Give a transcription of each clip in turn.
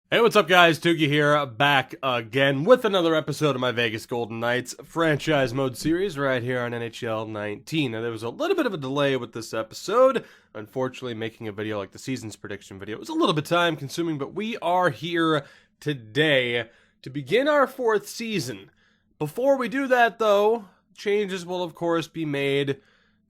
Hey, what's up, guys? Tuki here, back again with another episode of my Vegas Golden Knights franchise mode series right here on NHL 19. Now, there was a little bit of a delay with this episode. Unfortunately, making a video like the season's prediction video was a little bit time consuming, but we are here today to begin our fourth season. Before we do that, though, changes will, of course, be made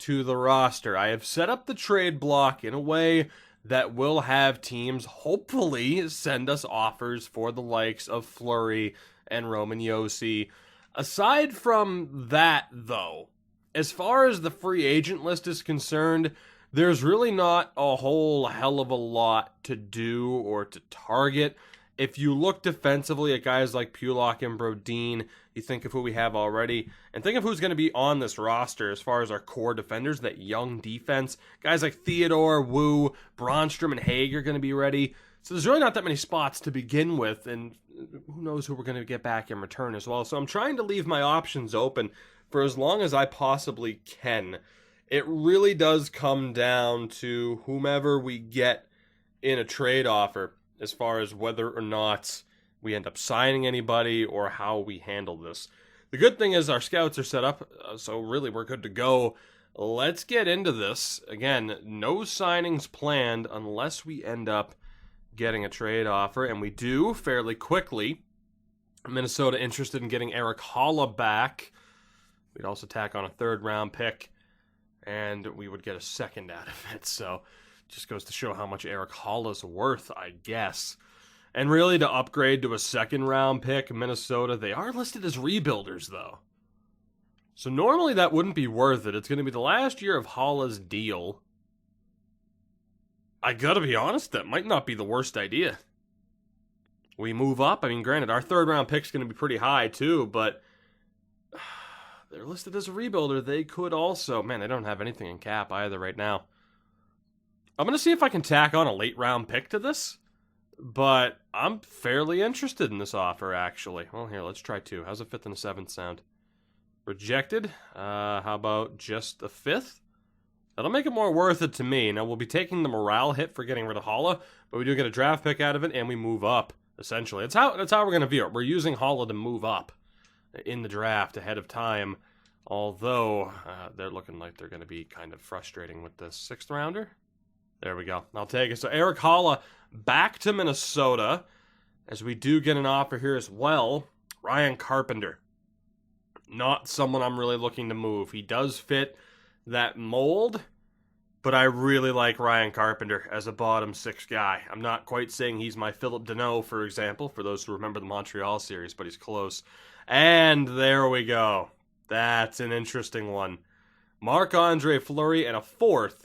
to the roster. I have set up the trade block in a way that will have teams hopefully send us offers for the likes of Fleury and Roman Josi. Aside from that, though, as far as the free agent list is concerned, there's really not a whole hell of a lot to do or to target. If you look defensively at guys like Pulock and Brodin, you think of who we have already, and think of who's going to be on this roster as far as our core defenders, that young defense. Guys like Theodore, Wu, Bronstrom, and Haig are going to be ready. So there's really not that many spots to begin with, and who knows who we're going to get back in return as well. So I'm trying to leave my options open for as long as I possibly can. It really does come down to whomever we get in a trade offer, as far as whether or not we end up signing anybody or how we handle this. The good thing is our scouts are set up, so really we're good to go. Let's get into this. Again, no signings planned unless we end up getting a trade offer, and we do fairly quickly. Minnesota interested in getting Erik Haula back. We'd also tack on a third-round pick, and we would get a second out of it, so just goes to show how much Erik Haula's worth, I guess. And really, to upgrade to a second-round pick, Minnesota, they are listed as rebuilders, though. So normally that wouldn't be worth it. It's going to be the last year of Haula's deal. I gotta be honest, that might not be the worst idea. We move up. I mean, granted, our third-round pick's going to be pretty high, too, but they're listed as a rebuilder. They could also... Man, they don't have anything in cap either right now. I'm going to see if I can tack on a late-round pick to this, but I'm fairly interested in this offer, actually. Well, here, let's try two. How's a fifth and a seventh sound? Rejected. How about just a fifth? That'll make it more worth it to me. Now, we'll be taking the morale hit for getting rid of Haula, but we do get a draft pick out of it, and we move up, essentially. That's how we're going to view it. We're using Haula to move up in the draft ahead of time, although they're looking like they're going to be kind of frustrating with the sixth rounder. There we go. I'll take it. So Erik Haula back to Minnesota, as we do get an offer here as well. Ryan Carpenter. Not someone I'm really looking to move. He does fit that mold, but I really like Ryan Carpenter as a bottom six guy. I'm not quite saying he's my Philip Deneau, for example, for those who remember the Montreal series, but he's close. And there we go. That's an interesting one. Marc-Andre Fleury and a fourth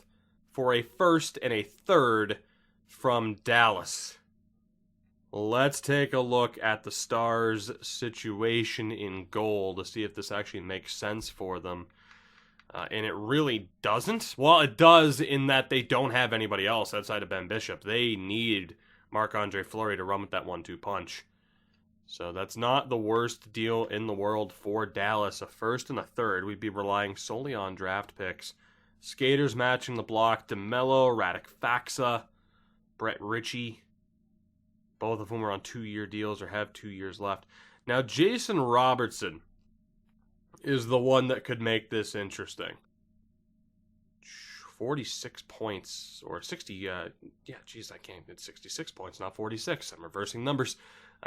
for a first and a third from Dallas. Let's take a look at the Stars' situation in goal to see if this actually makes sense for them. And it really doesn't. Well, it does in that they don't have anybody else outside of Ben Bishop. They need Marc-Andre Fleury to run with that 1-2 punch. So that's not the worst deal in the world for Dallas. A first and a third. We'd be relying solely on draft picks. Skaters matching the block, DeMello, Radek Faksa, Brett Ritchie, both of whom are on 2-year deals or have 2 years left. Now, Jason Robertson is the one that could make this interesting. 46 points, or 60, I can't, it's 66 points, not 46. I'm reversing numbers.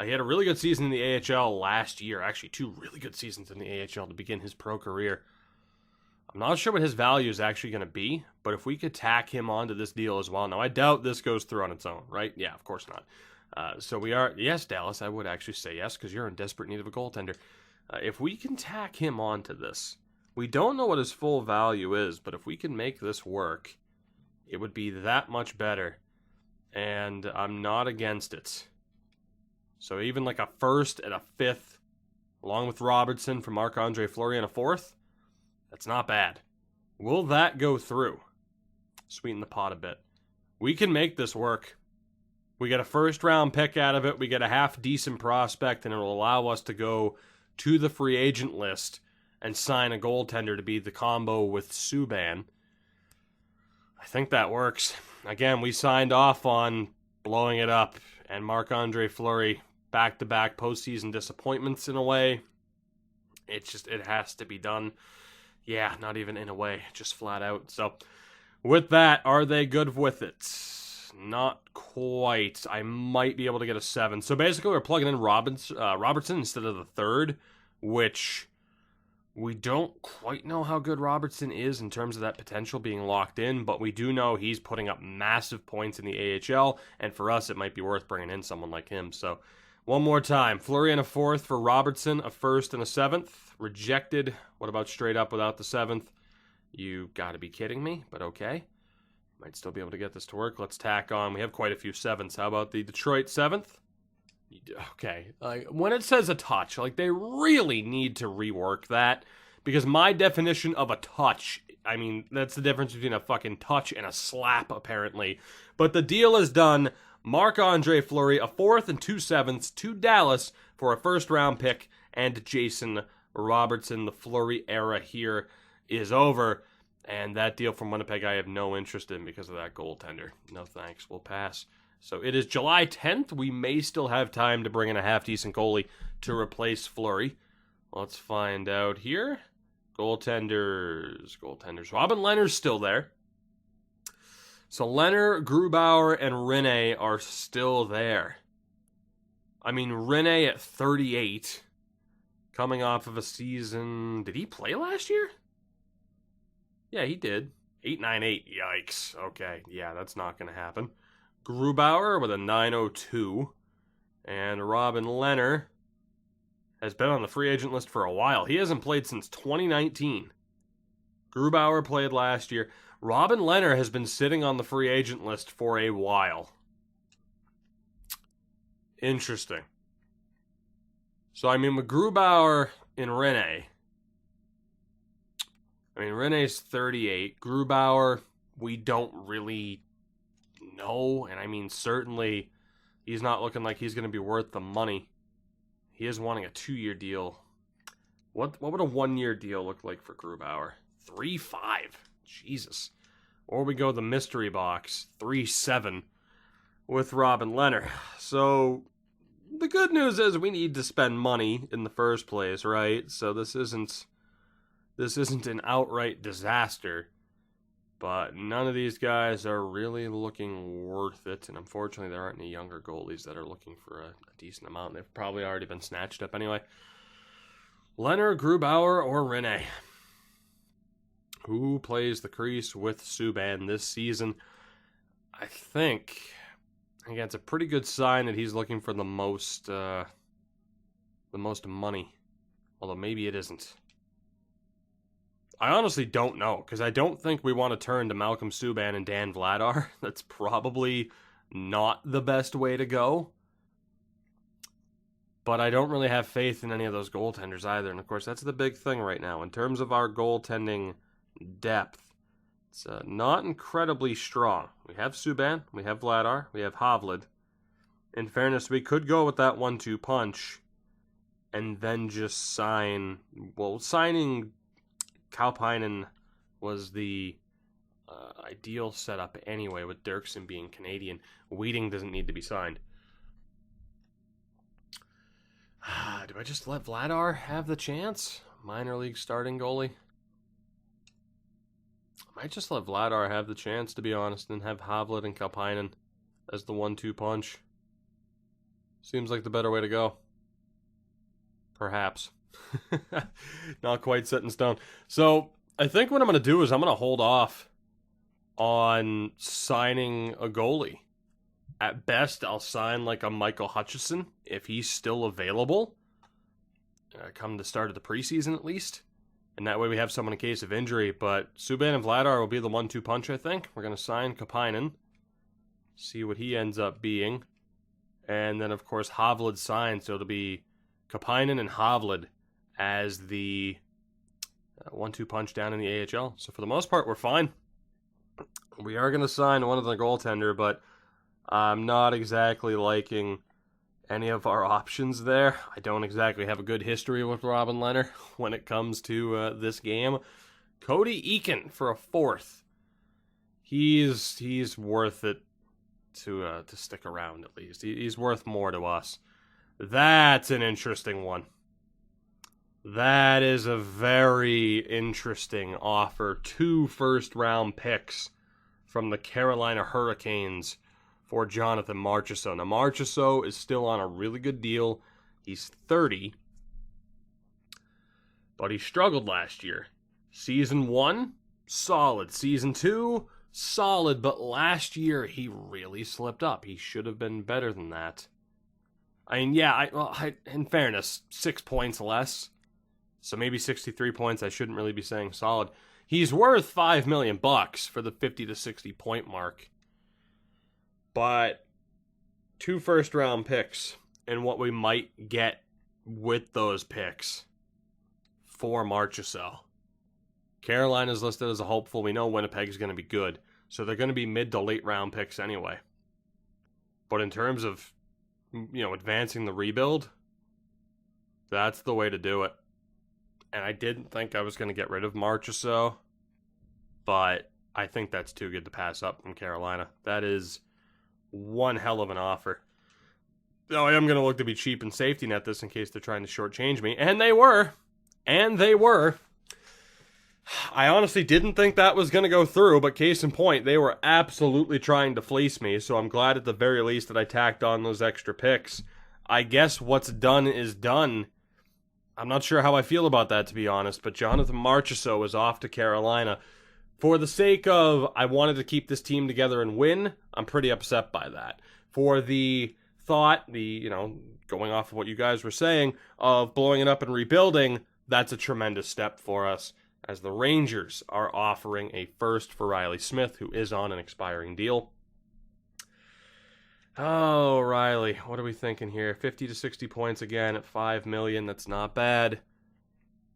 He had a really good season in the AHL last year. Actually, 2 really good seasons in the AHL to begin his pro career. I'm not sure what his value is actually going to be, but if we could tack him onto this deal as well. Now, I doubt this goes through on its own, right? Yeah, of course not. So we are, yes, Dallas, I would actually say yes, because you're in desperate need of a goaltender. If we can tack him onto this, we don't know what his full value is, but if we can make this work, it would be that much better, and I'm not against it. So even like a first and a fifth, along with Robertson for Marc-Andre Fleury and a fourth, that's not bad. Will that go through? Sweeten the pot a bit. We can make this work. We get a first-round pick out of it. We get a half-decent prospect, and it will allow us to go to the free agent list and sign a goaltender to be the combo with Subban. I think that works. Again, we signed off on blowing it up And Marc-Andre Fleury, back-to-back postseason disappointments in a way. It has to be done. Yeah, not even in a way, just flat out. So, with that, are they good with it? Not quite. I might be able to get a 7. So basically, we're plugging in Robertson instead of the third, which we don't quite know how good Robertson is in terms of that potential being locked in, but we do know he's putting up massive points in the AHL, and for us, it might be worth bringing in someone like him. So, one more time. Fleury and a 4th for Robertson, a 1st and a 7th. Rejected. What about straight up without the 7th? You gotta be kidding me, but okay. Might still be able to get this to work. Let's tack on. We have quite a few 7s. How about the Detroit 7th? Okay. When it says a touch, they really need to rework that, because my definition of a touch, I mean, that's the difference between a fucking touch and a slap, apparently. But the deal is done. Marc-Andre Fleury, a 4th and 2 7ths to Dallas for a 1st-round pick, and Jason Robertson. The Fleury era here is over, and that deal from Winnipeg I have no interest in because of that goaltender. No thanks, we'll pass. So it is July 10th. We may still have time to bring in a half-decent goalie to replace Fleury. Let's find out here. Goaltenders. Robin Lehner's still there. So Lehner, Grubauer, and Rinne are still there. I mean, Rinne at 38, coming off of a season... Did he play last year? Yeah, he did. 898. Yikes. Okay, yeah, that's not going to happen. Grubauer with a 902. And Robin Lehner has been on the free agent list for a while. He hasn't played since 2019. Grubauer played last year. Robin Lehner has been sitting on the free agent list for a while. Interesting. So, I mean, with Grubauer and Rinne, Rinne's 38. Grubauer, we don't really know. And I mean, certainly, he's not looking like he's going to be worth the money. He is wanting a 2-year deal. What would a 1-year deal look like for Grubauer? 3.5. Jesus. Or we go the mystery box, 3.7 with Robin Lehner. So, the good news is we need to spend money in the first place, right? So this isn't an outright disaster. But none of these guys are really looking worth it. And unfortunately, there aren't any younger goalies that are looking for a decent amount. They've probably already been snatched up anyway. Lehner, Grubauer, or Rinne? Who plays the crease with Subban this season? I think, again, it's a pretty good sign that he's looking for the most money. Although maybe it isn't. I honestly don't know, because I don't think we want to turn to Malcolm Subban and Dan Vladar. That's probably not the best way to go. But I don't really have faith in any of those goaltenders either. And of course, that's the big thing right now. In terms of our goaltending depth, it's not incredibly strong. We have Subban, we have Vladar, we have Hovland. In fairness, we could go with that 1-2 punch and then just signing Kalpainen was the ideal setup anyway, with Dirksen being Canadian. Wheating doesn't need to be signed. Do I just let Vladar have the chance? Minor league starting goalie? I might just let Vladar have the chance, to be honest, and have Hovland and Kalpainen as the 1-2 punch. Seems like the better way to go. Perhaps. Not quite set in stone. So, I think what I'm going to do is I'm going to hold off on signing a goalie. At best, I'll sign like a Michael Hutchison if he's still available. Come the start of the preseason, at least. And that way we have someone in case of injury. But Subban and Vladar will be the 1-2 punch, I think. We're going to sign Kapainen. See what he ends up being. And then, of course, Hovland signed. So it'll be Kapainen and Hovland as the 1-2 punch down in the AHL. So for the most part, we're fine. We are going to sign one of the goaltender, but I'm not exactly liking any of our options there. I don't exactly have a good history with Robin Lehner when it comes to this game. Cody Eakin for a 4th. He's worth it to stick around at least. He's worth more to us. That's an interesting one. That is a very interesting offer. 2 first-round picks from the Carolina Hurricanes for Jonathan Marchessault. Now, Marchessault is still on a really good deal. He's 30, but he struggled last year. Season 1, solid. Season 2, solid. But last year, he really slipped up. He should have been better than that. I mean, yeah, in fairness, 6 points less. So maybe 63 points. I shouldn't really be saying solid. He's worth $5 million for the 50 to 60 point mark. But 2 first-round picks and what we might get with those picks for Marchessault. Carolina's listed as a hopeful. We know Winnipeg's going to be good. So they're going to be mid to late round picks anyway. But in terms of, advancing the rebuild, that's the way to do it. And I didn't think I was going to get rid of Marchessault, but I think that's too good to pass up from Carolina. That is one hell of an offer. Though I am going to look to be cheap and safety net this in case they're trying to shortchange me. And they were. I honestly didn't think that was going to go through, but case in point, they were absolutely trying to fleece me, so I'm glad at the very least that I tacked on those extra picks. I guess what's done is done. I'm not sure how I feel about that, to be honest, but Jonathan Marchessault is off to Carolina. For the sake of, I wanted to keep this team together and win, I'm pretty upset by that. For the thought, going off of what you guys were saying, of blowing it up and rebuilding, that's a tremendous step for us, as the Rangers are offering a first for Riley Smith, who is on an expiring deal. Oh, Riley, what are we thinking here? 50 to 60 points again at $5 million. That's not bad.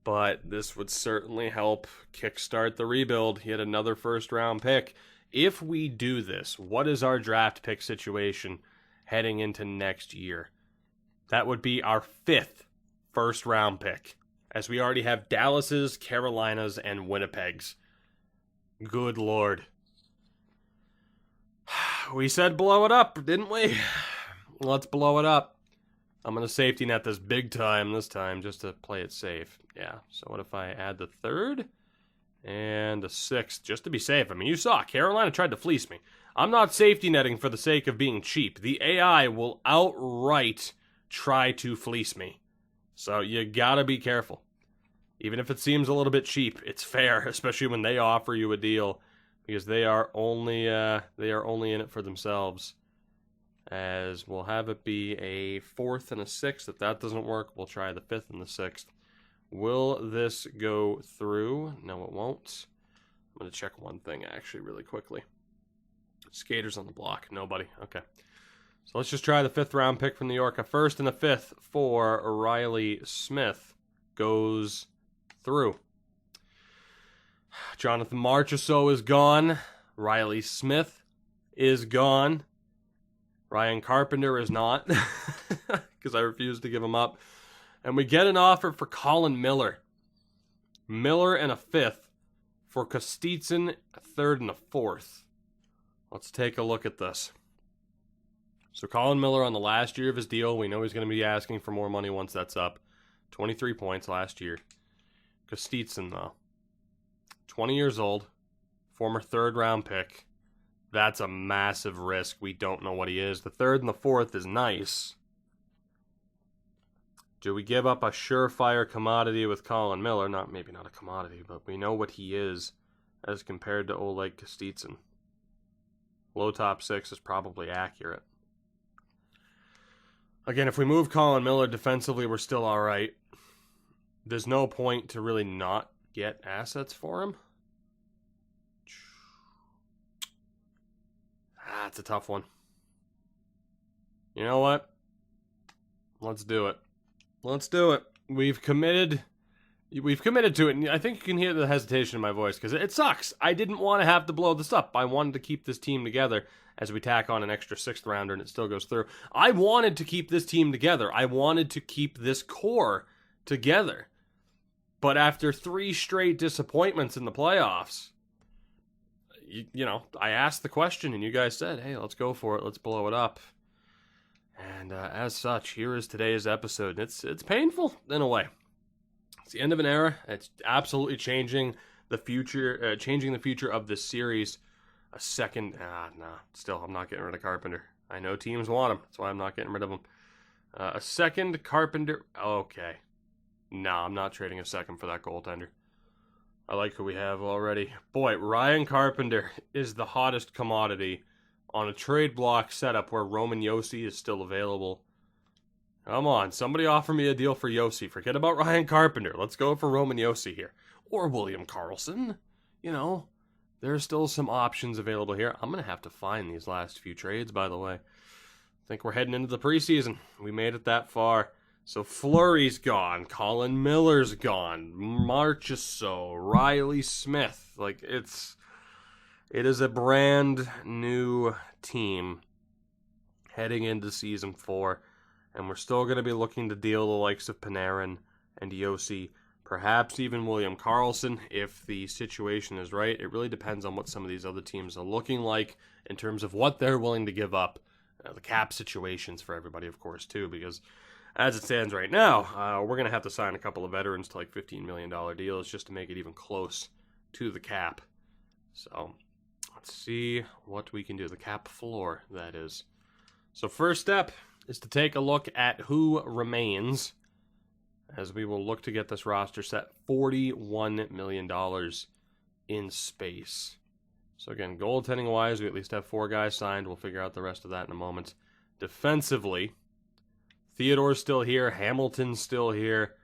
But this would certainly help kickstart the rebuild. He had another first-round pick. If we do this, what is our draft pick situation heading into next year? That would be our 5th first-round pick, as we already have Dallas's, Carolina's, and Winnipeg's. Good Lord. We said blow it up, didn't we? Let's blow it up. I'm going to safety net this big time this time just to play it safe. Yeah, so what if I add the 3rd and the 6th just to be safe? I mean, you saw Carolina tried to fleece me. I'm not safety netting for the sake of being cheap. The AI will outright try to fleece me. So you got to be careful. Even if it seems a little bit cheap, it's fair, especially when they offer you a deal. Because they are only in it for themselves. As we'll have it be a 4th and a 6th. If that doesn't work, we'll try the 5th and the 6th. Will this go through? No, it won't. I'm going to check one thing actually really quickly. Skaters on the block. Nobody. Okay. So let's just try the 5th round pick from New York. A 1st and a 5th for Riley Smith goes through. Jonathan Marchessault is gone. Riley Smith is gone. Ryan Carpenter is not, because I refused to give him up. And we get an offer for Colin Miller. Miller and a 5th for Kostitsyn, a 3rd and a 4th. Let's take a look at this. So Colin Miller on the last year of his deal. We know he's going to be asking for more money once that's up. 23 points last year. Kostitsyn, though. 20 years old. Former 3rd round pick. That's a massive risk. We don't know what he is. The 3rd and the 4th is nice. Do we give up a surefire commodity with Colin Miller? Maybe not a commodity, but we know what he is as compared to Oleg Kostitsyn. Low top 6 is probably accurate. Again, if we move Colin Miller defensively, we're still all right. There's no point to really not get assets for him. That's a tough one. You know what? Let's do it. Let's do it. We've committed to it, and I think you can hear the hesitation in my voice, because it sucks. I didn't want to have to blow this up. I wanted to keep this team together as we tack on an extra 6th rounder, and it still goes through. I wanted to keep this team together. I wanted to keep this core together. But after 3 straight disappointments in the playoffs, I asked the question and you guys said, hey, let's go for it. Let's blow it up. And as such, here is today's episode. It's painful in a way. It's the end of an era. It's absolutely changing the future of this series. Still, I'm not getting rid of Carpenter. I know teams want him. That's why I'm not getting rid of him. A second Carpenter. Okay. No, I'm not trading a second for that goaltender. I like who we have already. Boy, Ryan Carpenter is the hottest commodity on a trade block setup where Roman Josi is still available. Come on, somebody offer me a deal for Josi. Forget about Ryan Carpenter. Let's go for Roman Josi here. Or William Karlsson. There's still some options available here. I'm going to have to find these last few trades, by the way. I think we're heading into the preseason. We made it that far. So Fleury's gone. Colin Miller's gone. Marchessault. Riley Smith. It is a brand new team heading into Season 4, and we're still going to be looking to deal the likes of Panarin and Josi, perhaps even William Karlsson if the situation is right. It really depends on what some of these other teams are looking like in terms of what they're willing to give up. The cap situations for everybody, of course, too, because as it stands right now, we're going to have to sign a couple of veterans to $15 million deals just to make it even close to the cap. So let's see what we can do. The cap floor, that is. So first step is to take a look at who remains as we will look to get this roster set $41 million in space. So again, goaltending-wise, we at least have 4 guys signed. We'll figure out the rest of that in a moment. Defensively, Theodore's still here. Hamilton's still here.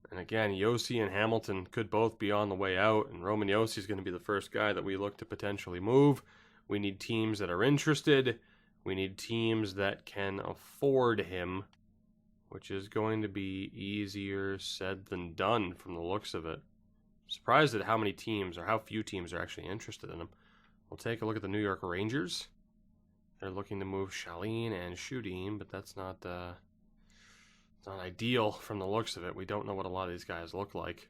And again, Josi and Hamilton could both be on the way out, and Roman Josi is going to be the first guy that we look to potentially move. We need teams that are interested. We need teams that can afford him, which is going to be easier said than done from the looks of it. Surprised at how many teams, or how few teams are actually interested in him. We'll take a look at the New York Rangers. They're looking to move Shalin and Shudin, but that's not not ideal from the looks of it. We don't know what a lot of these guys look like.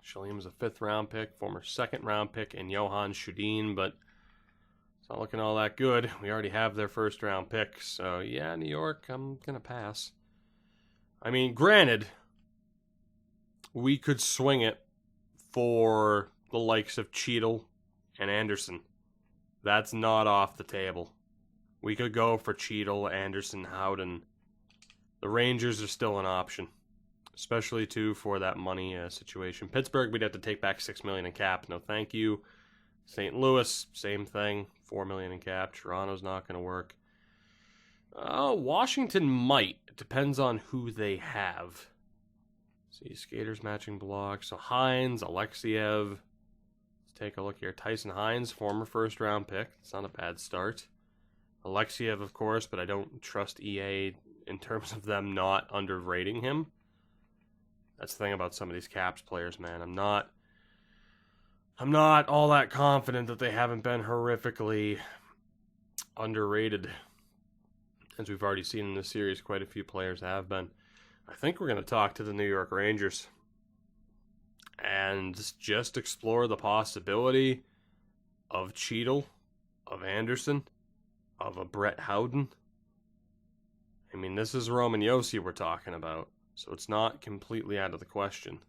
Shalin was a 5th round pick, former 2nd round pick in Johan Shudin, but it's not looking all that good. We already have their 1st round pick, so yeah, New York, I'm going to pass. I mean, granted, we could swing it for the likes of Cheadle and Anderson. That's not off the table. We could go for Cheadle, Anderson, Howden. The Rangers are still an option, especially, too, for that money situation. Pittsburgh, we'd have to take back $6 million in cap. No, thank you. St. Louis, same thing, $4 million in cap. Toronto's not going to work. Washington might. It depends on who they have. See, skaters matching blocks. So Hines, Alexiev. Let's take a look here. Tyson Hines, former 1st round pick. It's not a bad start. Alexiev, of course, but I don't trust EA in terms of them not underrating him. That's the thing about some of these Caps players, man. I'm not all that confident that they haven't been horrifically underrated. As we've already seen in this series, quite a few players have been. I think we're going to talk to the New York Rangers and just explore the possibility of Cheadle, of Anderson, of a Brett Howden. I mean, this is Roman Josi we're talking about, so it's not completely out of the question.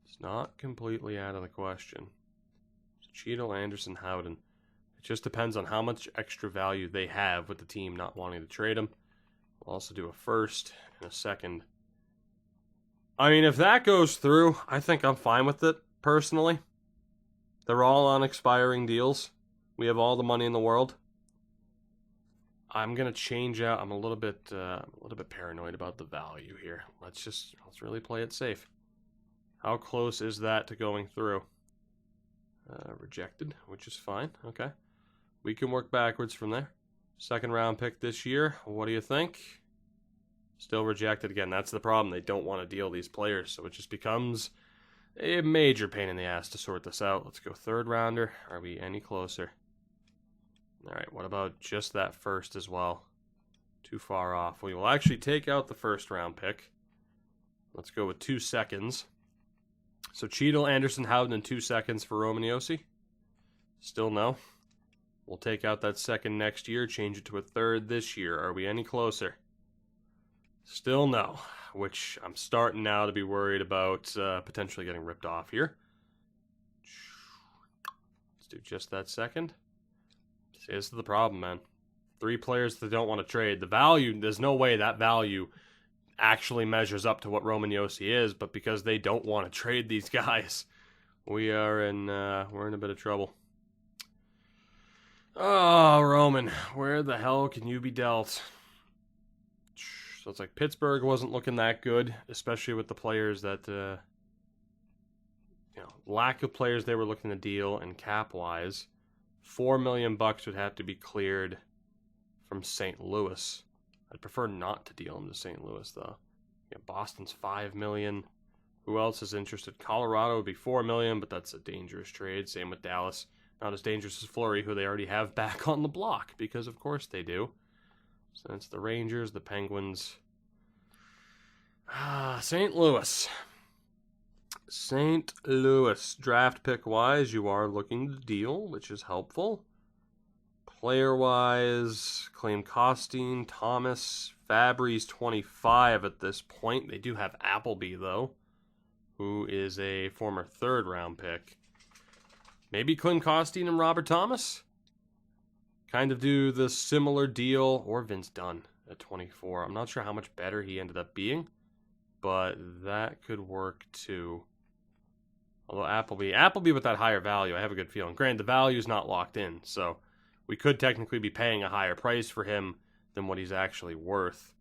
It's not completely out of the question. Cheadle, Anderson, Howden. It just depends on how much extra value they have with the team not wanting to trade him. We'll also do a 1st and a 2nd. I mean, if that goes through, I think I'm fine with it, personally. They're all on expiring deals. We have all the money in the world. I'm gonna change out. I'm a little bit paranoid about the value here. Let's really play it safe. How close is that to going through? Rejected, which is fine. Okay, we can work backwards from there. 2nd round pick this year. What do you think? Still rejected again. That's the problem. They don't want to deal these players, so it just becomes a major pain in the ass to sort this out. Let's go 3rd rounder. Are we any closer? All right, what about just that 1st as well? Too far off. We will actually take out the 1st round pick. Let's go with 2 seconds. So Cheadle, Anderson, Howden in 2 seconds for Roman Josi. Still no. We'll take out that second next year, change it to a third this year. Are we any closer? Still no, which I'm starting now to be worried about potentially getting ripped off here. Let's do just that second. See, this is the problem, man. 3 players that don't want to trade. The value, there's no way that value actually measures up to what Roman Josi is, but because they don't want to trade these guys, we're in a bit of trouble. Oh, Roman, where the hell can you be dealt? So it's like Pittsburgh wasn't looking that good, especially with the players that, lack of players they were looking to deal, and cap-wise, $4 million would have to be cleared from St. Louis. I'd prefer not to deal him to St. Louis, though. Yeah, Boston's $5 million. Who else is interested? Colorado would be $4 million, but that's a dangerous trade. Same with Dallas. Not as dangerous as Fleury, who they already have back on the block, because of course they do. So it's the Rangers, the Penguins. St. Louis. St. Louis. Draft pick-wise, you are looking to deal, which is helpful. Player-wise, Claim Costin, Thomas, Fabry's 25 at this point. They do have Appleby, though, who is a former third-round pick. Maybe Clint Costin and Robert Thomas? Kind of do the similar deal, or Vince Dunn at 24. I'm not sure how much better he ended up being, but that could work too. Although Appleby with that higher value, I have a good feeling. Granted, the value is not locked in, so we could technically be paying a higher price for him than what he's actually worth.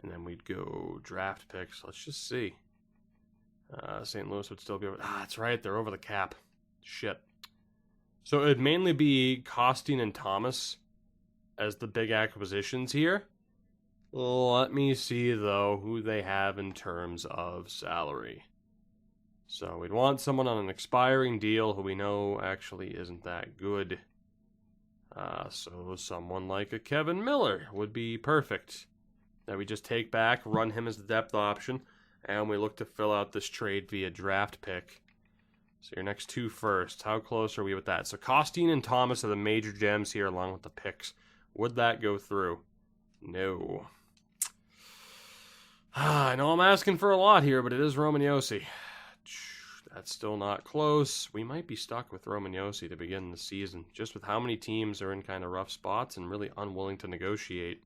And then we'd go draft picks. Let's just see. St. Louis would still be over. That's right. They're over the cap. Shit. So it'd mainly be Costin and Thomas as the big acquisitions here. Let me see, though, who they have in terms of salary. So we'd want someone on an expiring deal who we know actually isn't that good. So someone like a Kevin Miller would be perfect. That we just take back, run him as the depth option, and we look to fill out this trade via draft pick. So your next 2 first. How close are we with that? So Costin and Thomas are the major gems here along with the picks. Would that go through? No. I know I'm asking for a lot here, but it is Roman Josi. That's still not close. We might be stuck with Roman Josi to begin the season, just with how many teams are in kind of rough spots and really unwilling to negotiate.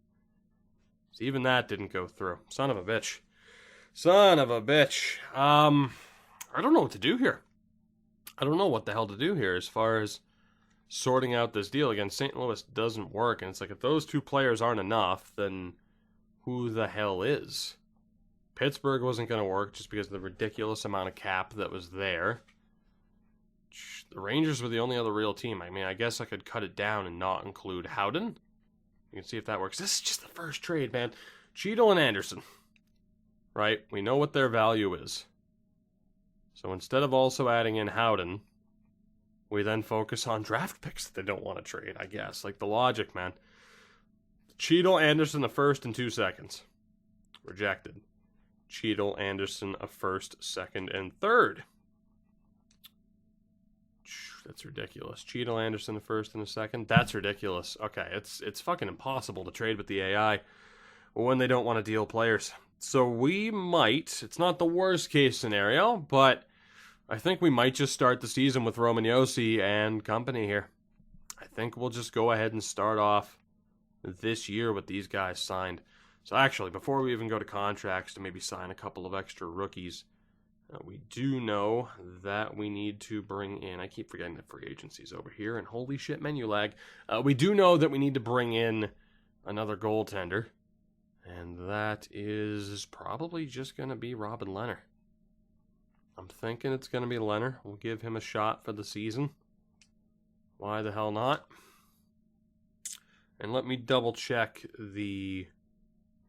So even that didn't go through. Son of a bitch. Son of a bitch. I don't know what to do here. I don't know what the hell to do here as far as sorting out this deal. Again, St. Louis doesn't work, and it's like if those 2 players aren't enough, then who the hell is? Pittsburgh wasn't going to work just because of the ridiculous amount of cap that was there. The Rangers were the only other real team. I mean, I guess I could cut it down and not include Howden. You can see if that works. This is just the first trade, man. Cheadle and Anderson. Right? We know what their value is. So instead of also adding in Howden, we then focus on draft picks that they don't want to trade, I guess. Like the logic, man. Cheadle, Anderson, a first in 2 seconds. Rejected. Cheadle, Anderson, a first, second, and third. That's ridiculous. Cheadle, Anderson, a first and a second. That's ridiculous. Okay, it's fucking impossible to trade with the AI when they don't want to deal players. So we might, it's not the worst case scenario, but I think we might just start the season with Roman Josi and company here. I think we'll just go ahead and start off this year with these guys signed. So actually, before we even go to contracts to maybe sign a couple of extra rookies, we do know that we need to bring in, I keep forgetting that free agency's over here, and holy shit, menu lag. We do know that we need to bring in another goaltender, and that is probably just going to be Robin Lehner. I'm thinking it's going to be Lehner. We'll give him a shot for the season. Why the hell not? And let me double check the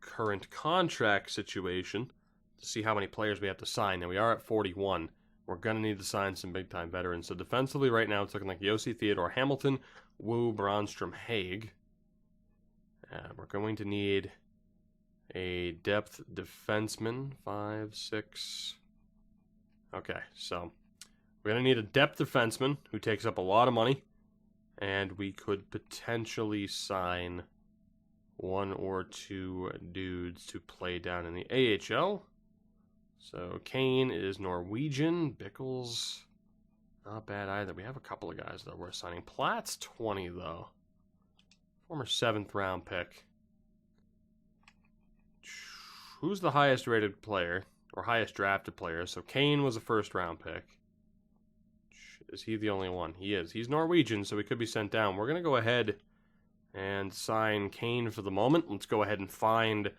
current contract situation to see how many players we have to sign. Now we are at 41. We're going to need to sign some big-time veterans. So defensively right now it's looking like Josi, Theodore, Hamilton, Wu, Bronstrom, Haig. We're going to need a depth defenseman, 5, 6, Okay, so we're going to need a depth defenseman who takes up a lot of money. And we could potentially sign one or two dudes to play down in the AHL. So Kane is Norwegian. Bickles, not bad either. We have a couple of guys that we're signing. Platt's 20, though. Former 7th round pick. Who's the highest rated player, or highest drafted player? So Kane was a 1st round pick. Is he the only one? He is. He's Norwegian, so he could be sent down. We're going to go ahead and sign Kane for the moment. Let's go ahead and find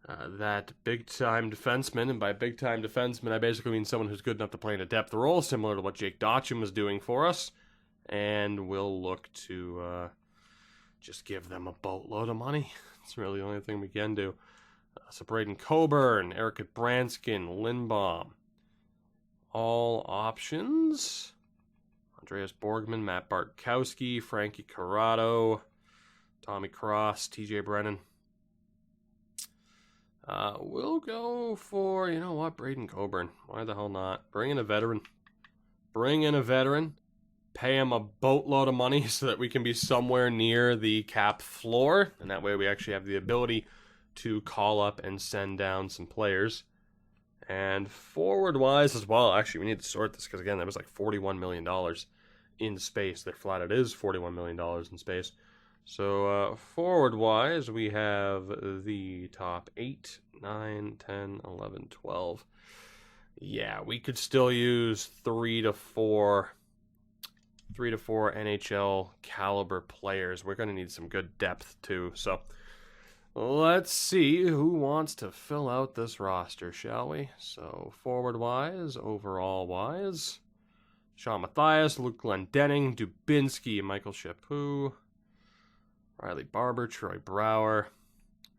that big-time defenseman. And by big-time defenseman, I basically mean someone who's good enough to play in a depth role, similar to what Jake Dotchin was doing for us. And we'll look to just give them a boatload of money. It's really the only thing we can do. So Braden Coburn, Eric Branskin, Lindbaum. All options. Andreas Borgman, Matt Bartkowski, Frankie Corrado, Tommy Cross, TJ Brennan. We'll go for, you know what, Braden Coburn. Why the hell not? Bring in a veteran. Pay him a boatload of money so that we can be somewhere near the cap floor. And that way we actually have the ability to call up and send down some players. And forward-wise as well, actually, we need to sort this because, again, that was like $41 million in space. They're flat. It is $41 million in space. So forward-wise, we have the top 8, 9, 10, 11, 12. Yeah, we could still use 3 to 4 NHL caliber players. We're going to need some good depth, too. So let's see who wants to fill out this roster, shall we? So, forward-wise, overall-wise, Sean Matthias, Luke Glendening, Dubinsky, Michael Chaput, Riley Barber, Troy Brouwer.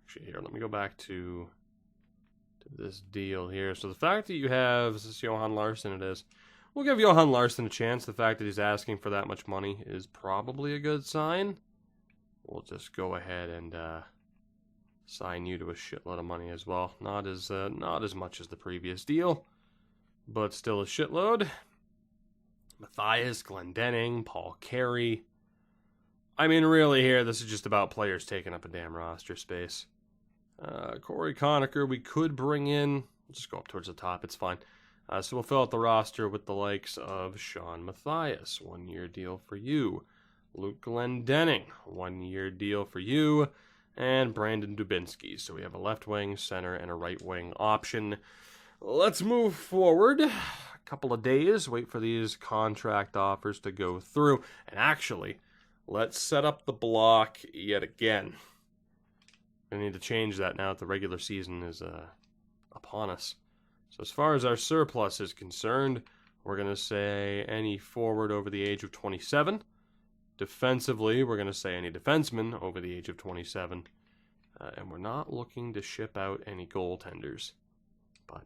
Actually, here, let me go back to this deal here. So, the fact that you have, is this Johan Larsson? It is. We'll give Johan Larsson a chance. The fact that he's asking for that much money is probably a good sign. We'll just go ahead and sign you to a shitload of money as well. Not as much as the previous deal, but still a shitload. Matthias, Glendening, Paul Carey. I mean, really here, this is just about players taking up a damn roster space. Corey Conacher, we could bring in. We'll just go up towards the top. It's fine. So we'll fill out the roster with the likes of Sean Matthias, 1-year deal for you. Luke Glendening, 1-year deal for you. And Brandon Dubinsky. So we have a left wing, center, and a right wing option. Let's move forward a couple of days. Wait for these contract offers to go through. And actually, let's set up the block yet again. I need to change that now that the regular season is upon us. So as far as our surplus is concerned, we're going to say any forward over the age of 27. Defensively, we're going to say any defenseman over the age of 27. And we're not looking to ship out any goaltenders. But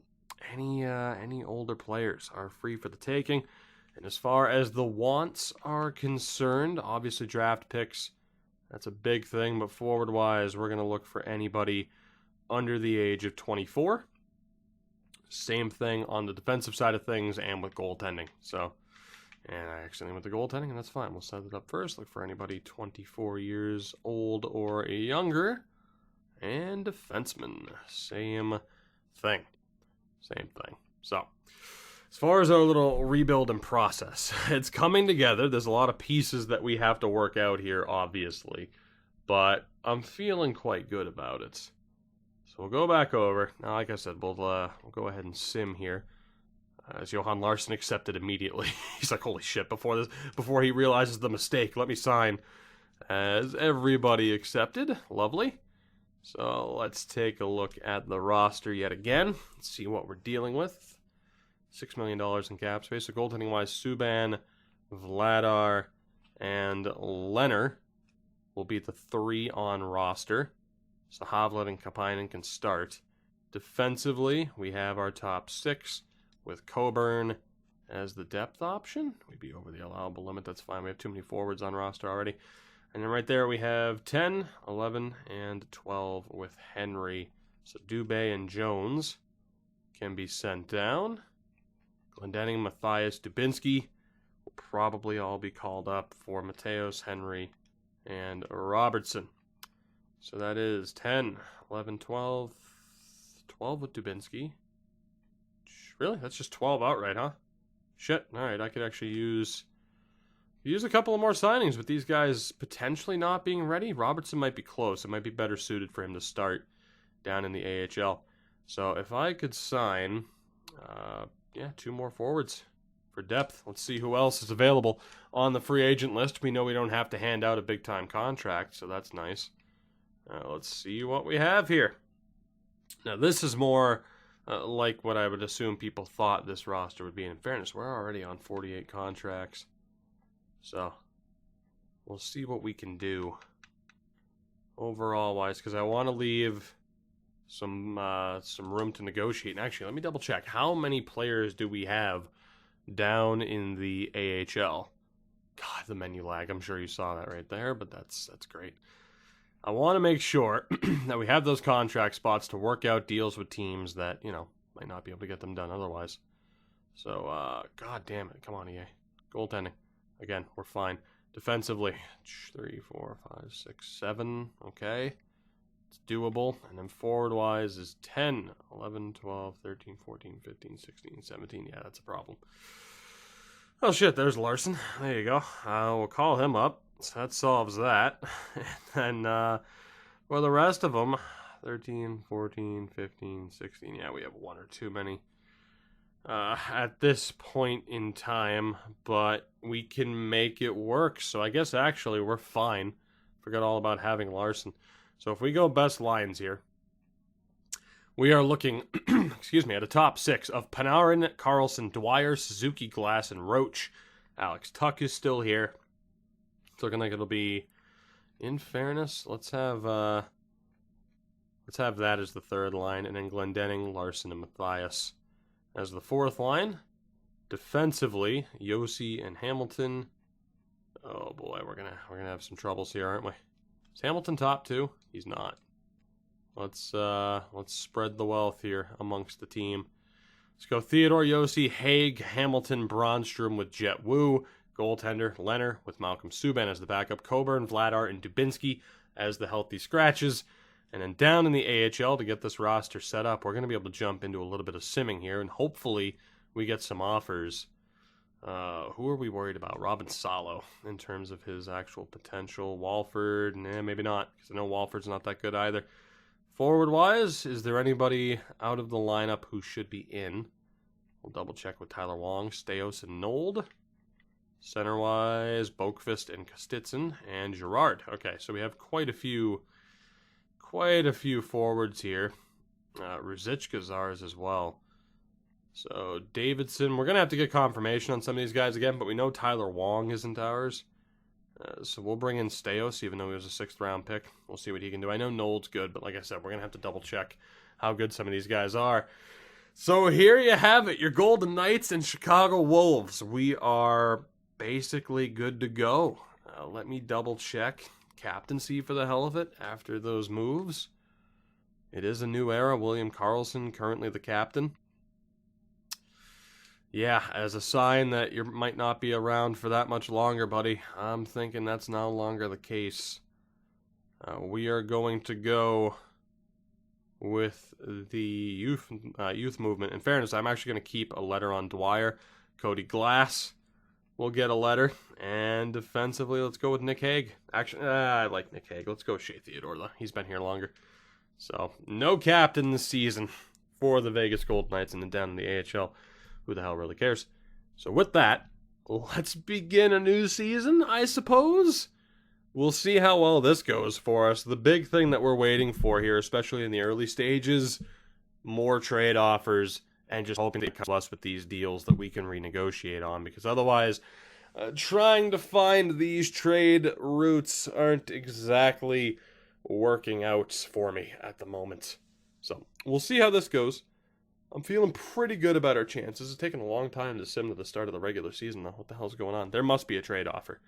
any older players are free for the taking. And as far as the wants are concerned, obviously draft picks, that's a big thing. But forward-wise, we're going to look for anybody under the age of 24. Same thing on the defensive side of things and with goaltending. So, and I accidentally went to goaltending, and that's fine. We'll set it up first. Look for anybody 24 years old or younger. And defenseman. Same thing. So, as far as our little rebuild and process, it's coming together. There's a lot of pieces that we have to work out here, obviously. But I'm feeling quite good about it. So we'll go back over. Now, like I said, we'll go ahead and sim here. As Johan Larsson accepted immediately. He's like, holy shit, before he realizes the mistake, let me sign. As everybody accepted. Lovely. So let's take a look at the roster yet again. Let's see what we're dealing with. $6 million in cap space. So goaltending-wise, Subban, Vladar, and Leonard will be the 3 on roster. So Havlat and Kapainen can start. Defensively, we have our top 6 with Coburn as the depth option. We'd be over the allowable limit. That's fine. We have too many forwards on roster already. And then right there we have 10, 11, and 12 with Henry. So Dubé and Jones can be sent down. Glendening, Matthias, Dubinsky will probably all be called up for Mateos, Henry, and Robertson. So that is 10, 11, 12. 12 with Dubinsky. Really? That's just 12 outright, huh? Shit. Alright, I could actually use a couple of more signings with these guys potentially not being ready. Robertson might be close. It might be better suited for him to start down in the AHL. So if I could sign, 2 more forwards for depth. Let's see who else is available on the free agent list. We know we don't have to hand out a big-time contract, so that's nice. Let's see what we have here. Now, this is more like what I would assume people thought this roster would be. In fairness, we're already on 48 contracts. So, we'll see what we can do overall-wise, because I want to leave some room to negotiate. And actually, let me double-check. How many players do we have down in the AHL? God, the menu lag. I'm sure you saw that right there, but that's great. I want to make sure that we have those contract spots to work out deals with teams that, might not be able to get them done otherwise. So, God damn it. Come on, EA. Goaltending. Again, we're fine. Defensively, 3, 4, 5, 6, 7. Okay. It's doable. And then forward-wise is 10, 11, 12, 13, 14, 15, 16, 17. Yeah, that's a problem. Oh, shit. There's Larson. There you go. We'll call him up. So that solves that. And for the rest of them, 13, 14, 15, 16. Yeah, we have one or too many at this point in time, but we can make it work. So I guess actually we're fine. Forgot all about having Larson. So if we go best lines here, we are looking, at a top 6 of Panarin, Carlson, Dwyer, Suzuki, Glass, and Roach. Alex Tuck is still here. It's looking like it'll be, in fairness, let's have that as the third line, and then Glendening, Larson, and Matthias as the fourth line. Defensively, Josi and Hamilton. Oh boy, we're gonna have some troubles here, aren't we? Is Hamilton top 2? He's not. Let's spread the wealth here amongst the team. Let's go Theodore, Josi, Haig, Hamilton, Bronstrom with Jet Wu. Goaltender, Leonard with Malcolm Subban as the backup, Coburn, Vladar, and Dubinsky as the healthy scratches. And then down in the AHL to get this roster set up, we're going to be able to jump into a little bit of simming here, and hopefully we get some offers. Who are we worried about? Robin Salo in terms of his actual potential. Walford, maybe not, because I know Walford's not that good either. Forward-wise, is there anybody out of the lineup who should be in? We'll double-check with Tyler Wong, Steos, and Nold. Center-wise, Boqvist and Kostitsyn and Girard. Okay, so we have quite a few forwards here. Ruzicka's ours as well. So Davidson, we're going to have to get confirmation on some of these guys again, but we know Tyler Wong isn't ours. So we'll bring in Steos, even though he was a 6th-round pick. We'll see what he can do. I know Nold's good, but like I said, we're going to have to double-check how good some of these guys are. So here you have it, your Golden Knights and Chicago Wolves. We are basically good to go. Let me double-check captaincy for the hell of it after those moves. It is a new era. William Karlsson currently the captain. Yeah, as a sign that you might not be around for that much longer, buddy. I'm thinking that's no longer the case. We are going to go with the youth movement. In fairness, I'm actually going to keep a letter on Dwyer. Cody Glass will get a letter. And defensively, let's go with Nick Hague. Actually, I like Nick Hague. Let's go with Shea Theodore, though. He's been here longer. So, no captain this season for the Vegas Golden Knights and then down in the AHL. Who the hell really cares? So with that, let's begin a new season, I suppose. We'll see how well this goes for us. The big thing that we're waiting for here, especially in the early stages, more trade offers and just hoping to come to us with these deals that we can renegotiate on, because otherwise, trying to find these trade routes aren't exactly working out for me at the moment. So we'll see how this goes. I'm feeling pretty good about our chances. It's taken a long time to sim to the start of the regular season, though. What the hell's going on? There must be a trade offer.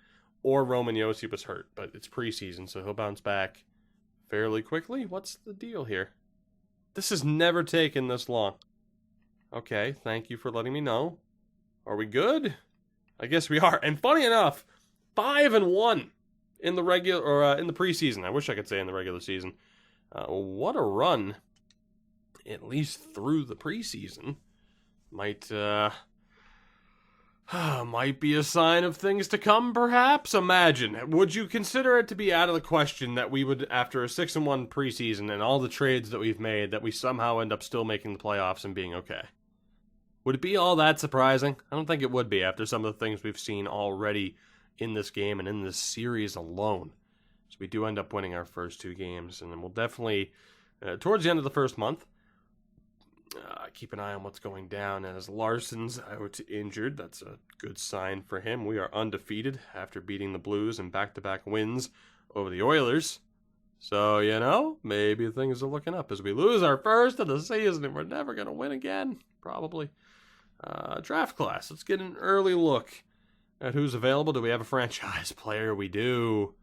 Or Roman Josi was hurt, but it's preseason, so he'll bounce back fairly quickly. What's the deal here? This has never taken this long. Okay, thank you for letting me know. Are we good? I guess we are. And funny enough, 5-1 in the in the preseason. I wish I could say in the regular season. What a run, at least through the preseason. Might be a sign of things to come, perhaps. Imagine. Would you consider it to be out of the question that we would, after a 6-1 preseason and all the trades that we've made, that we somehow end up still making the playoffs and being okay? Would it be all that surprising? I don't think it would be after some of the things we've seen already in this game and in this series alone. So we do end up winning our first 2 games, and then we'll definitely, towards the end of the first month, keep an eye on what's going down. As Larson's out injured, that's a good sign for him. We are undefeated after beating the Blues in back-to-back wins over the Oilers. So, maybe things are looking up as we lose our first of the season and we're never going to win again, probably. Draft class. Let's get an early look at who's available. Do we have a franchise player? We do.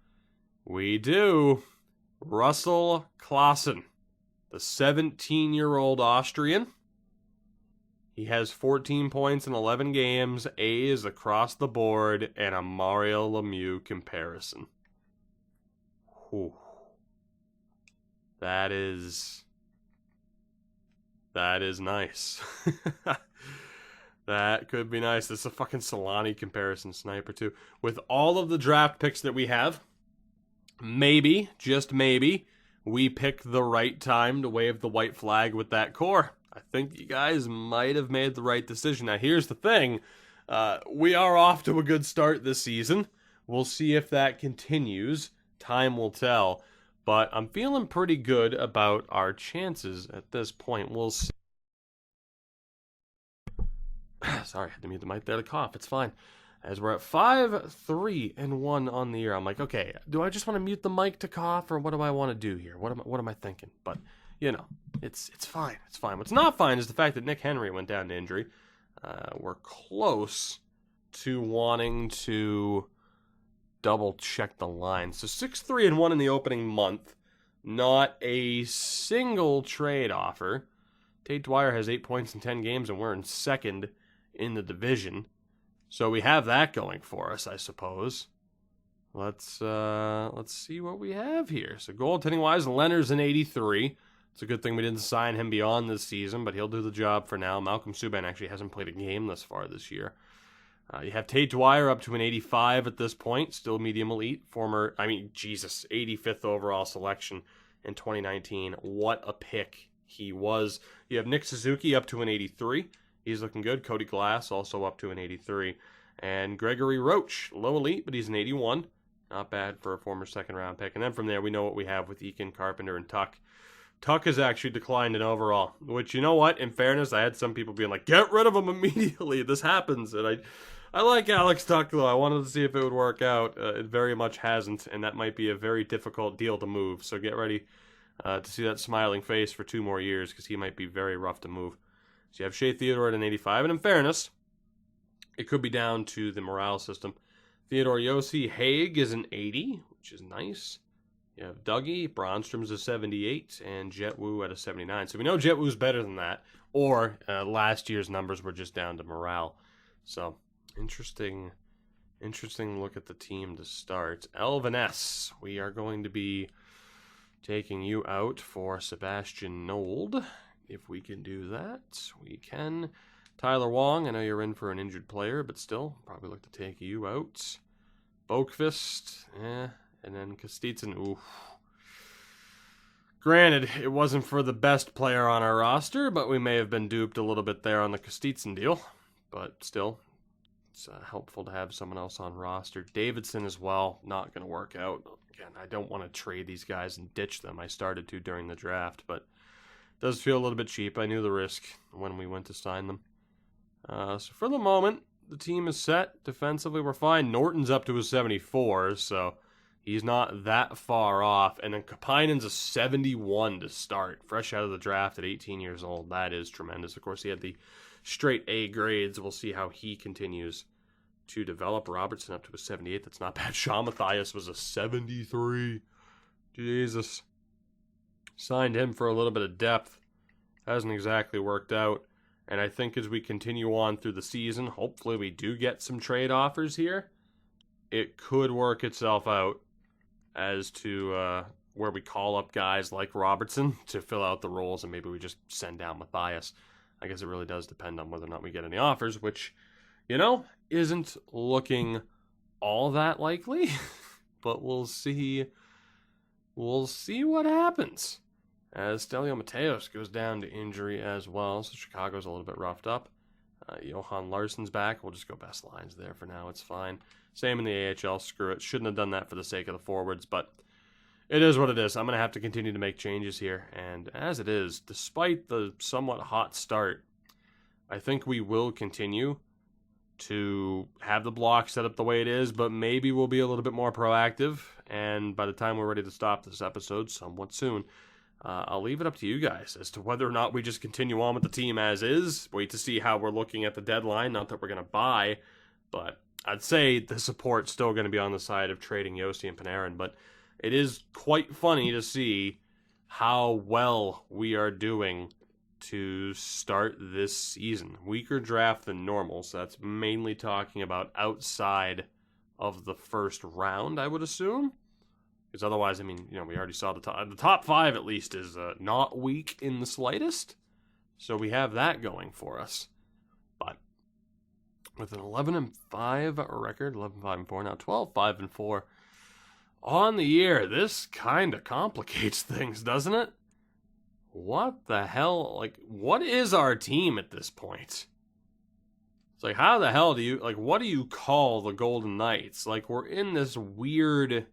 Russell Klassen, the 17-year-old Austrian. He has 14 points in 11 games, A's across the board, and a Mario Lemieux comparison. Whew. That is nice. That could be nice. This is a fucking Solani comparison sniper, too. With all of the draft picks that we have, maybe, just maybe, we pick the right time to wave the white flag with that core. I think you guys might have made the right decision. Now, here's the thing. We are off to a good start this season. We'll see if that continues. Time will tell. But I'm feeling pretty good about our chances at this point. We'll see. Sorry, I had to mute the mic there to cough. It's fine. As we're at 5-3-1 on the year, I'm like, okay, do I just want to mute the mic to cough, or what do I want to do here? What am I thinking? But it's fine. It's fine. What's not fine is the fact that Nick Henry went down to injury. We're close to wanting to double check the line. So 6-3-1 in the opening month. Not a single trade offer. Tate Dwyer has 8 points in 10 games, and we're in second in the division. So we have that going for us, I suppose. Let's see what we have here. So goaltending-wise, Leonard's an 83. It's a good thing we didn't sign him beyond this season, but he'll do the job for now. Malcolm Subban actually hasn't played a game thus far this year. You have Tate Dwyer up to an 85 at this point, still medium elite. 85th overall selection in 2019. What a pick he was. You have Nick Suzuki up to an 83. He's looking good. Cody Glass also up to an 83. And Gregory Roach, low elite, but he's an 81. Not bad for a former second-round pick. And then from there, we know what we have with Eakin, Carpenter, and Tuck. Tuck has actually declined in overall, which, you know what? In fairness, I had some people being like, get rid of him immediately. This happens. And I like Alex Tuck, though. I wanted to see if it would work out. It very much hasn't, and that might be a very difficult deal to move. So get ready to see that smiling face for 2 more years, because he might be very rough to move. So you have Shea Theodore at an 85, and in fairness, it could be down to the morale system. Theodore Josi Haig is an 80, which is nice. You have Dougie, Bronstrom's a 78, and Jet Wu at a 79. So we know Jet Wu's better than that, or last year's numbers were just down to morale. So interesting look at the team to start. Elvin S., we are going to be taking you out for Sebastian Nold. If we can do that, we can. Tyler Wong, I know you're in for an injured player, but still, probably look to take you out. Boakfist, and then Kostitsyn, oof. Granted, it wasn't for the best player on our roster, but we may have been duped a little bit there on the Kostitsyn deal. But still, it's helpful to have someone else on roster. Davidson as well, not going to work out. Again, I don't want to trade these guys and ditch them. I started to during the draft, but it does feel a little bit cheap. I knew the risk when we went to sign them. So for the moment, the team is set. Defensively, we're fine. Norton's up to a 74, so he's not that far off. And then Kapainen's a 71 to start, fresh out of the draft at 18 years old. That is tremendous. Of course, he had the straight A grades. We'll see how he continues to develop. Robertson up to a 78. That's not bad. Sean Matthias was a 73. Jesus. Signed him for a little bit of depth. Hasn't exactly worked out. And I think as we continue on through the season, hopefully we do get some trade offers here. It could work itself out as to where we call up guys like Robertson to fill out the roles, and maybe we just send down Matthias. I guess it really does depend on whether or not we get any offers, which, isn't looking all that likely. But we'll see. We'll see what happens. As Stelio Mateos goes down to injury as well, so Chicago's a little bit roughed up. Johan Larsson's back. We'll just go best lines there for now. It's fine. Same in the AHL. Screw it. Shouldn't have done that for the sake of the forwards, but it is what it is. I'm going to have to continue to make changes here. And as it is, despite the somewhat hot start, I think we will continue to have the block set up the way it is, but maybe we'll be a little bit more proactive. And by the time we're ready to stop this episode, somewhat soon, I'll leave it up to you guys as to whether or not we just continue on with the team as is, wait to see how we're looking at the deadline. Not that we're going to buy, but I'd say the support's still going to be on the side of trading Josi and Panarin. But it is quite funny to see how well we are doing to start this season. Weaker draft than normal, so that's mainly talking about outside of the first round, I would assume. Because otherwise, we already saw the top five at least is not weak in the slightest. So we have that going for us. But with an 11-5 record, 11-5-4, now 12-5-4 on the year, this kind of complicates things, doesn't it? What the hell? What is our team at this point? It's how the hell do you, what do you call the Golden Knights? We're in this weird...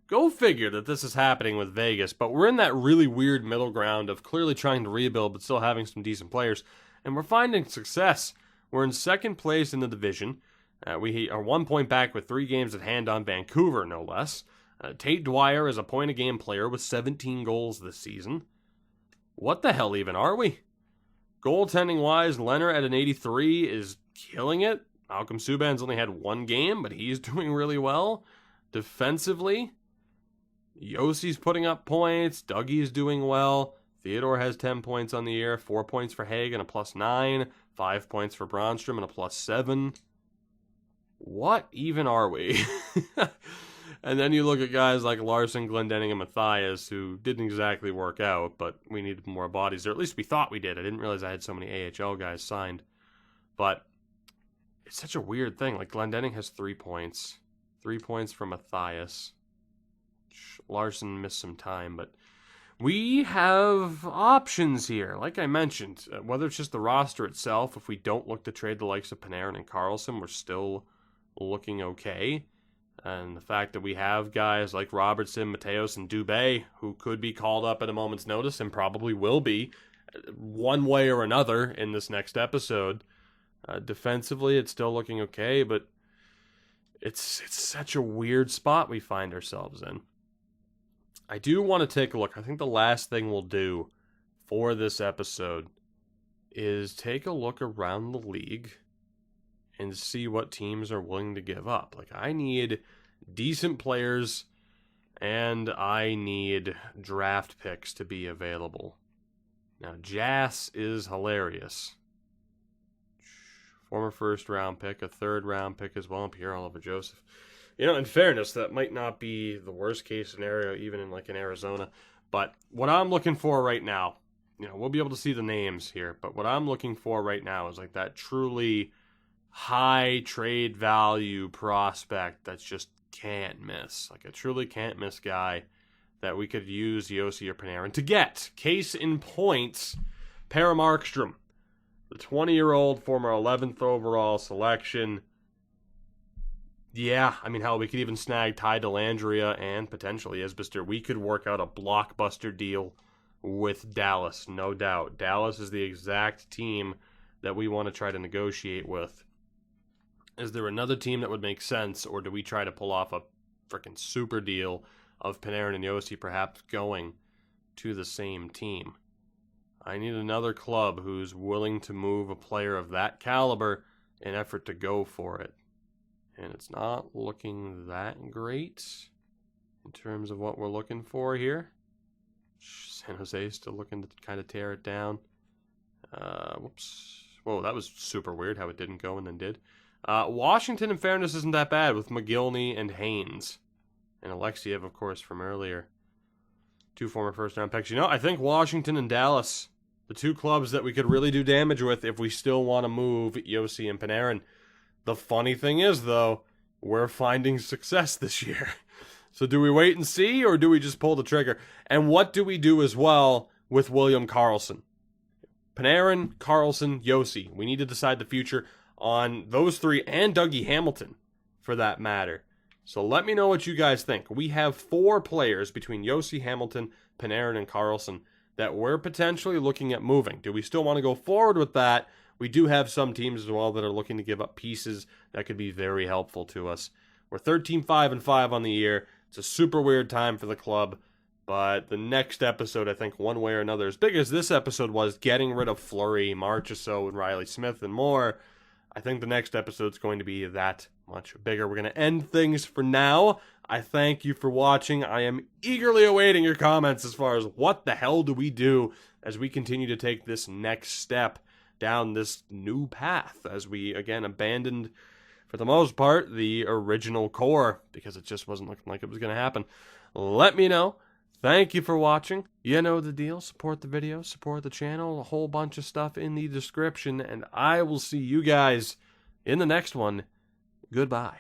Go figure that this is happening with Vegas, but we're in that really weird middle ground of clearly trying to rebuild but still having some decent players, and we're finding success. We're in second place in the division. We are 1 point back with 3 games at hand on Vancouver, no less. Tate Dwyer is a point-a-game player with 17 goals this season. What the hell even are we? Goaltending-wise, Leonard at an 83 is killing it. Malcolm Subban's only had 1 game, but he's doing really well. Defensively, Josi's putting up points. Dougie's doing well. Theodore has 10 points on the year. 4 points for Hagen, a +9. 5 points for Bronstrom, and a +7. What even are we? And then you look at guys like Larson, Glendening, and Matthias, who didn't exactly work out, but we needed more bodies, or at least we thought we did. I didn't realize I had so many AHL guys signed. But it's such a weird thing. Glendening has 3 points. 3 points for Matthias. Larson missed some time, but we have options here. Like I mentioned, whether it's just the roster itself, if we don't look to trade the likes of Panarin and Karlsson, we're still looking okay. And the fact that we have guys like Robertson, Mateos, and Dubé, who could be called up at a moment's notice and probably will be, one way or another in this next episode. Defensively, it's still looking okay, but it's such a weird spot we find ourselves in. I do want to take a look. I think the last thing we'll do for this episode is take a look around the league and see what teams are willing to give up. I need decent players, and I need draft picks to be available. Now, Jass is hilarious. Former first-round pick, a third-round pick as well, and Pierre-Olivier Joseph. In fairness, that might not be the worst-case scenario, even in in Arizona. But what I'm looking for right now, we'll be able to see the names here, but what I'm looking for right now is that truly high trade value prospect that's just can't miss. A truly can't miss guy that we could use Josi or Panarin to get. Case in point, Per Markstrom, the 20-year-old former 11th overall selection. Yeah, hell, we could even snag Ty Dellandrea and potentially Isbister. We could work out a blockbuster deal with Dallas, no doubt. Dallas is the exact team that we want to try to negotiate with. Is there another team that would make sense, or do we try to pull off a freaking super deal of Panarin and Josi perhaps going to the same team? I need another club who's willing to move a player of that caliber in effort to go for it. And it's not looking that great in terms of what we're looking for here. San Jose is still looking to kind of tear it down. Whoa, that was super weird how it didn't go and then did. Washington, in fairness, isn't that bad with McGillney and Haynes. And Alexiev, of course, from earlier. 2 former first-round picks. You know, I think Washington and Dallas, the 2 clubs that we could really do damage with if we still want to move Josi and Panarin. The funny thing is, though, we're finding success this year. So do we wait and see, or do we just pull the trigger? And what do we do as well with William Karlsson? Panarin, Karlsson, Josi. We need to decide the future on those 3 and Dougie Hamilton, for that matter. So let me know what you guys think. We have 4 players between Josi, Hamilton, Panarin, and Karlsson that we're potentially looking at moving. Do we still want to go forward with that? We do have some teams as well that are looking to give up pieces that could be very helpful to us. We're 13-5-5 on the year. It's a super weird time for the club. But the next episode, I think, one way or another, as big as this episode was, getting rid of Fleury, Marchessault, and Riley Smith, and more, I think the next episode's going to be that much bigger. We're going to end things for now. I thank you for watching. I am eagerly awaiting your comments as far as what the hell do we do as we continue to take this next step down this new path, as we, again, abandoned, for the most part, the original core, because it just wasn't looking like it was going to happen. Let me know. Thank you for watching. You know the deal. Support the video, support the channel, a whole bunch of stuff in the description, and I will see you guys in the next one. Goodbye.